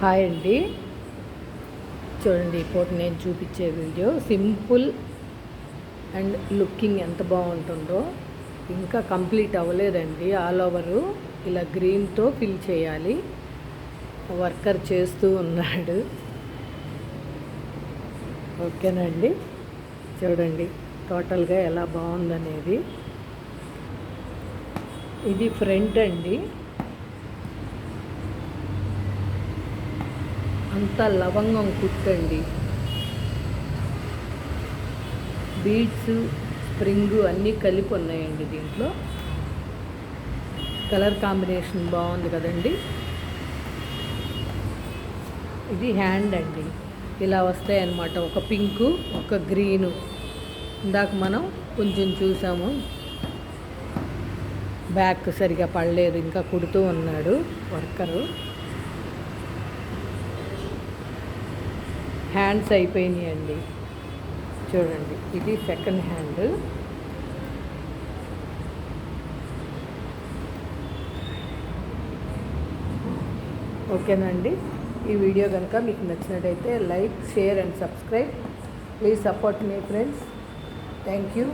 Hi అండి. చూడండి ఇప్పుడు నేను చూపించే వీడియో సింపుల్ అండ్ లుకింగ్ ఎంత బాగుంటుందో. ఇంకా కంప్లీట్ అవ్వలేదండి. ఆల్ ఓవరు ఇలా గ్రీన్తో ఫిల్ చేయాలి. వర్కర్ చేస్తూ ఉన్నాడు. ఓకేనండి, చూడండి టోటల్గా ఎలా బాగుందనేది. ఇది ఫ్రంట్ అండి. అంతా లవంగం కుట్టండి. బీడ్స్ స్ప్రింగు అన్నీ కలిపి ఉన్నాయండి దీంట్లో. కలర్ కాంబినేషన్ బాగుంది కదండి. ఇది హ్యాండ్ అండి. ఇలా వస్తాయి అన్నమాట. ఒక పింకు, ఒక గ్రీను. ఇందాక మనం కొంచెం చూసాము. బ్యాక్ సరిగా పడలేదు, ఇంకా కుడుతూ ఉన్నాడు వర్కరు. హ్యాండ్స్ అయిపోయినాయండి. చూడండి ఇది సెకండ్ హ్యాండ్. ఓకేనండి, ఈ వీడియో కనుక మీకు నచ్చినట్టయితే like, share and subscribe. Please support me friends. Thank you.